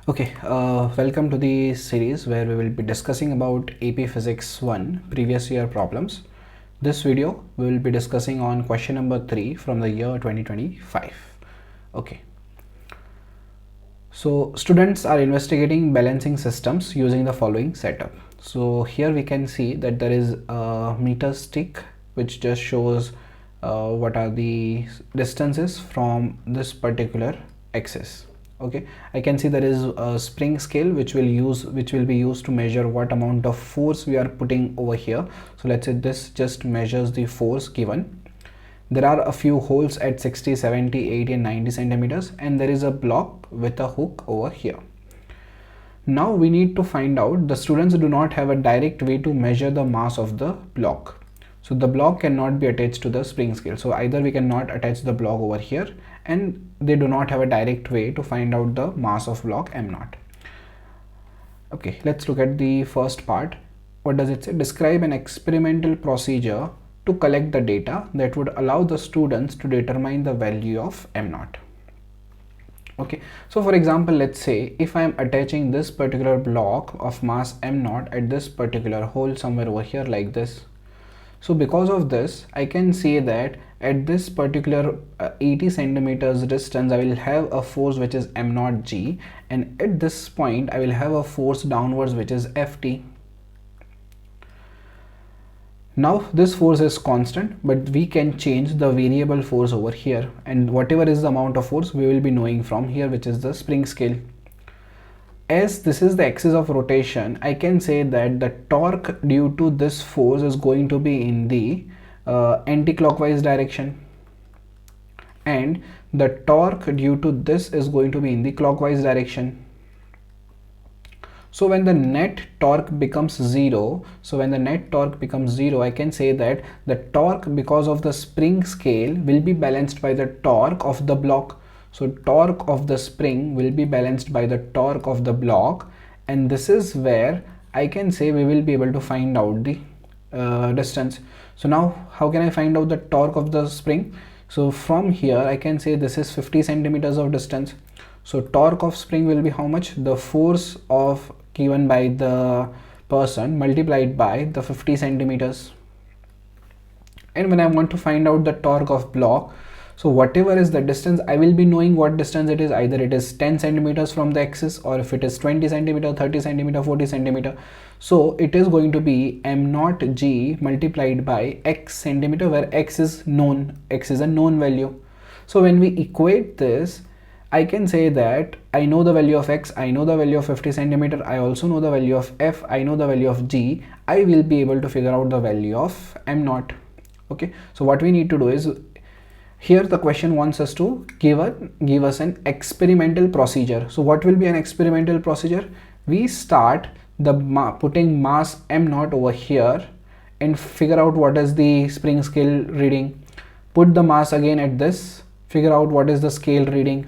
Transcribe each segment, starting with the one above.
Okay, welcome to the series where we will be discussing about AP Physics 1 previous year problems. This video we will be discussing on question number 3 from the year 2025. Okay. So students are investigating balancing systems using the following setup. So here we can see that there is a meter stick which just shows what are the distances from this particular axis. Okay, I can see there is a spring scale which will be used to measure what amount of force we are putting over here. So let's say this just measures the force given. There are a few holes at 60, 70, 80 and 90 centimeters, and there is a block with a hook over here. Now we need to find out, the students do not have a direct way to measure the mass of the block. So the block cannot be attached to the spring scale. So either we cannot attach the block over here, and they do not have a direct way to find out the mass of block m0. Okay, let's look at the first part. What does it say? Describe an experimental procedure to collect the data that would allow the students to determine the value of m0. Okay, so for example, let's say if I am attaching this particular block of mass m0 at this particular hole somewhere over here like this. So because of this, I can say that at this particular 80 centimeters distance, I will have a force which is m0 g, and at this point I will have a force downwards which is ft. Now this force is constant, but we can change the variable force over here, and whatever is the amount of force we will be knowing from here, which is the spring scale. As this is the axis of rotation, I can say that the torque due to this force is going to be in the anti-clockwise direction, and the torque due to this is going to be in the clockwise direction. So when the net torque becomes zero, I can say that the torque because of the spring scale will be balanced by the torque of the block. So torque of the spring will be balanced by the torque of the block, and this is where I can say we will be able to find out the distance. So now how can I find out the torque of the spring? So from here I can say this is 50 centimeters of distance. So torque of spring will be how much? The force of given by the person multiplied by the 50 centimeters. And when I want to find out the torque of block, so whatever is the distance, I will be knowing what distance it is. Either it is 10 centimeters from the axis, or if it is 20 centimeter, 30 centimeter, 40 centimeter. So it is going to be m0 g multiplied by x centimeter, where x is known, x is a known value. So when we equate this, I can say that I know the value of x, I know the value of 50 centimeter, I also know the value of f, I know the value of g. I will be able to figure out the value of m0. Okay, so what we need to do is, here the question wants us to give us an experimental procedure. So what will be an experimental procedure? We start putting mass m0 over here and figure out what is the spring scale reading. Put the mass again at this, figure out what is the scale reading,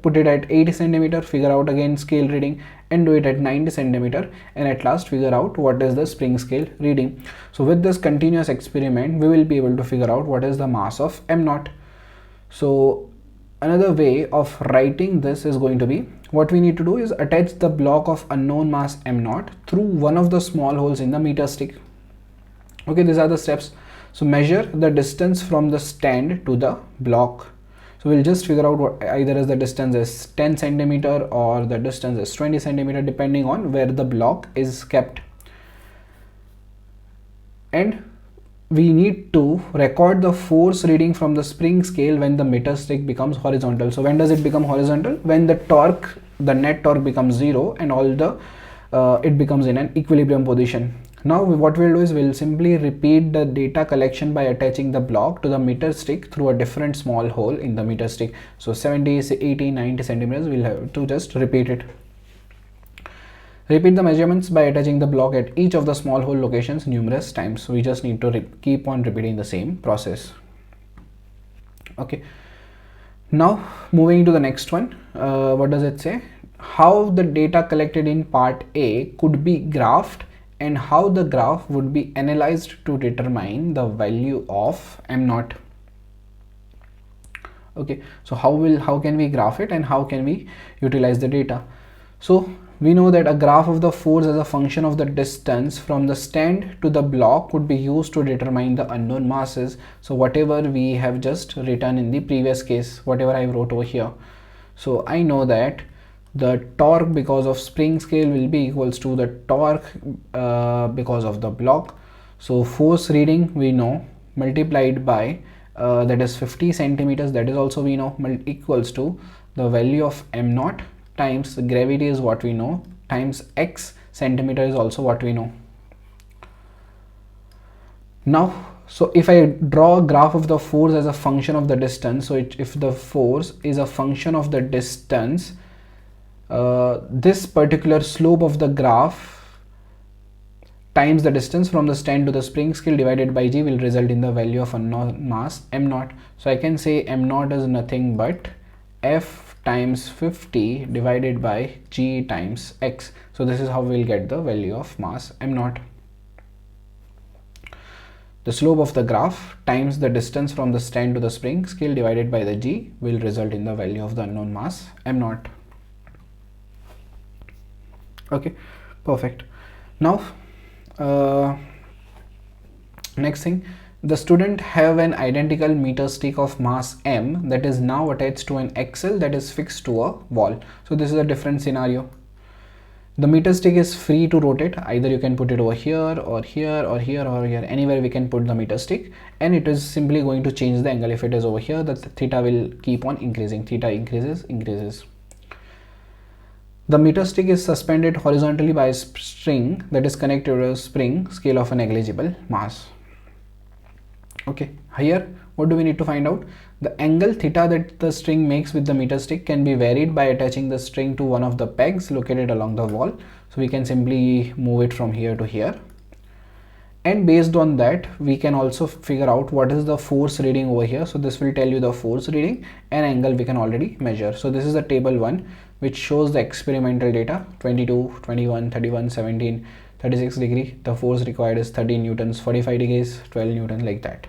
put it at 80 centimeter, figure out again scale reading, and do it at 90 centimeter, and at last figure out what is the spring scale reading. So with this continuous experiment, we will be able to figure out what is the mass of m0. So another way of writing this is going to be, what we need to do is attach the block of unknown mass m0 through one of the small holes in the meter stick. Okay, these are the steps. So measure the distance from the stand to the block. So we'll just figure out what either as the distance is 10 centimeter or the distance is 20 centimeter, depending on where the block is kept. And we need to record the force reading from the spring scale when the meter stick becomes horizontal. So when does it become horizontal? When the torque, the net torque becomes zero, and all the it becomes in an equilibrium position. Now what we'll do is we'll simply repeat the data collection by attaching the block to the meter stick through a different small hole in the meter stick. So 70, 80, 90 centimeters, we'll have to just repeat it. Repeat the measurements by attaching the block at each of the small hole locations numerous times. So we just need to keep on repeating the same process. Okay. Now moving to the next one. What does it say? How the data collected in part A could be graphed, and how the graph would be analyzed to determine the value of m0. Okay, so how can we graph it and how can we utilize the data? So we know that a graph of the force as a function of the distance from the stand to the block could be used to determine the unknown masses. So whatever we have just written in the previous case, whatever I wrote over here. So I know that the torque because of spring scale will be equals to the torque because of the block. So force reading we know multiplied by that is 50 centimeters, that is also we know, equals to the value of m naught times gravity is what we know times x centimeter is also what we know. Now so if I draw a graph of the force as a function of the distance, so if the force is a function of the distance, this particular slope of the graph times the distance from the stand to the spring scale divided by g will result in the value of unknown mass m naught. So I can say m naught is nothing but f times 50 divided by g times x. So this is how we'll get the value of mass m naught. The slope of the graph times the distance from the stand to the spring scale divided by the g will result in the value of the unknown mass m naught. Okay, perfect. Now next thing, the student have an identical meter stick of mass m that is now attached to an axle that is fixed to a wall. So this is a different scenario. The meter stick is free to rotate, either you can put it over here or here or here or here, anywhere we can put the meter stick, and it is simply going to change the angle. If it is over here, the theta will keep on increasing, theta increases. The meter stick is suspended horizontally by a string that is connected to a spring scale of a negligible mass. Okay, here what do we need to find out? The angle theta that the string makes with the meter stick can be varied by attaching the string to one of the pegs located along the wall. So we can simply move it from here to here, and based on that we can also figure out what is the force reading over here. So this will tell you the force reading and angle we can already measure. So this is the table 1 which shows the experimental data 22, 21, 31, 17, 36 degree. The force required is 13 newtons, 45 degrees, 12 newtons, like that.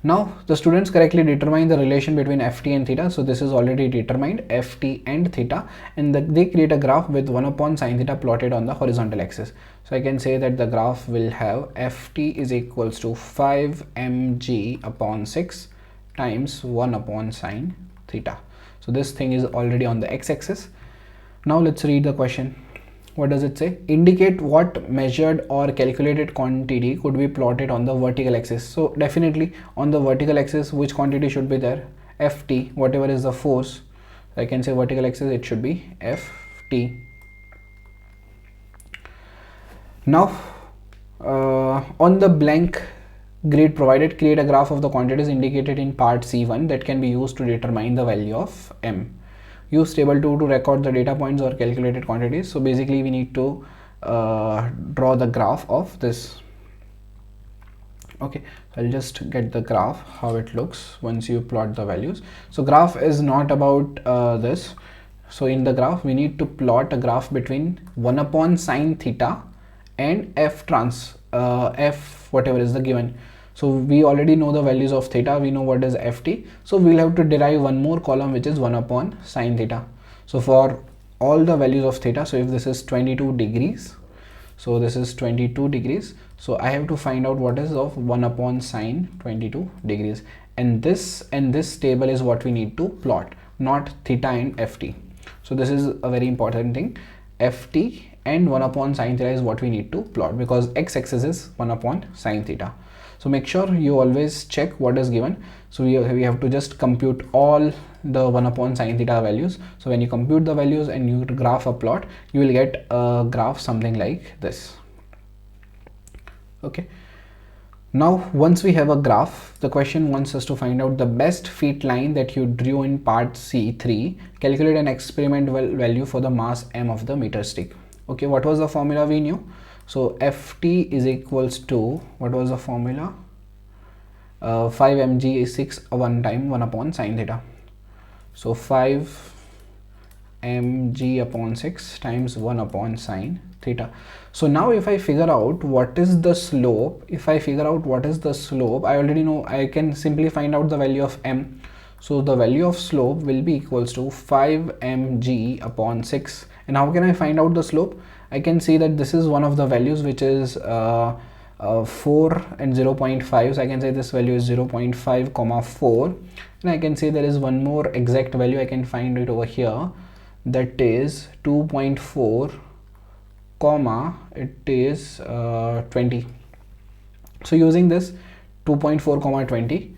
Now the students correctly determine the relation between ft and theta. So this is already determined, ft and theta, and they create a graph with 1 upon sine theta plotted on the horizontal axis. So I can say that the graph will have ft is equals to 5 mg upon 6 times 1 upon sine theta. So this thing is already on the x-axis. Now let's read the question. What does it say? Indicate what measured or calculated quantity could be plotted on the vertical axis. So definitely on the vertical axis, which quantity should be there? Ft, whatever is the force. I can say vertical axis, it should be Ft. Now on the blank grid provided, create a graph of the quantities indicated in part C1 that can be used to determine the value of m. Use table 2 to record the data points or calculated quantities. So basically we need to draw the graph of this. Okay, so I'll just get the graph, how it looks once you plot the values. So graph is not about this. So in the graph we need to plot a graph between 1 upon sine theta and f whatever is the given. So we already know the values of theta, we know what is ft. So we'll have to derive one more column which is 1 upon sine theta. So for all the values of theta, so if this is 22 degrees, so this is 22 degrees. So I have to find out what is of 1 upon sine 22 degrees. And this table is what we need to plot, not theta and ft. So this is a very important thing. Ft and 1 upon sine theta is what we need to plot, because x-axis is 1 upon sine theta. So make sure you always check what is given. So we have to just compute all the 1 upon sine theta values. So when you compute the values and you graph a plot, you will get a graph something like this. Okay. Now once we have a graph, the question wants us to find out the best fit line that you drew in part C3. Calculate an experimental value for the mass m of the meter stick. Okay, what was the formula we knew? So Ft is equals to, what was the formula? 5 mg is 6 1 time 1 upon sine theta. So 5 mg upon 6 times 1 upon sine theta. So now if I figure out what is the slope, I already know, I can simply find out the value of m. So the value of slope will be equals to 5 mg upon 6. And how can I find out the slope? I can see that this is one of the values which is 4 and 0.5. So I can say this value is 0.5 comma 4, and I can say there is one more exact value. I can find it over here, that is 2.4 comma it is 20. So using this 2.4 comma 20,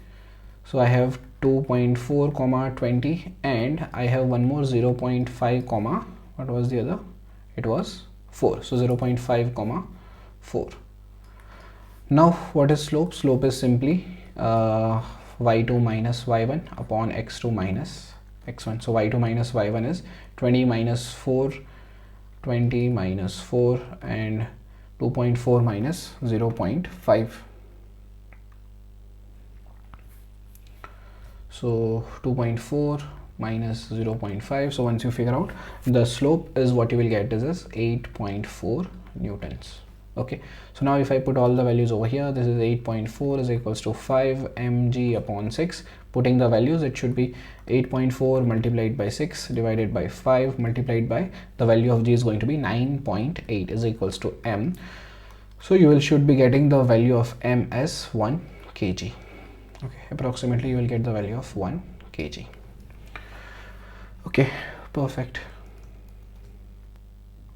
so I have 2.4 comma 20, and I have one more 0.5 comma, what was the other, it was 4. So 0.5 comma 4. Now what is slope? Slope is simply y2 minus y1 upon x2 minus x1. So y2 minus y1 is 20 minus 4, 20 minus 4, and 2.4 minus 0.5. So 2.4 minus 0.5. So once you figure out the slope, is what you will get is 8.4 newtons. Okay, so now if I put all the values over here, this is 8.4 is equals to 5 mg upon 6. Putting the values, it should be 8.4 multiplied by 6 divided by 5 multiplied by the value of g is going to be 9.8 is equals to m. So you should be getting the value of m as 1 kg. Okay, approximately you will get the value of 1 kg. Okay, perfect.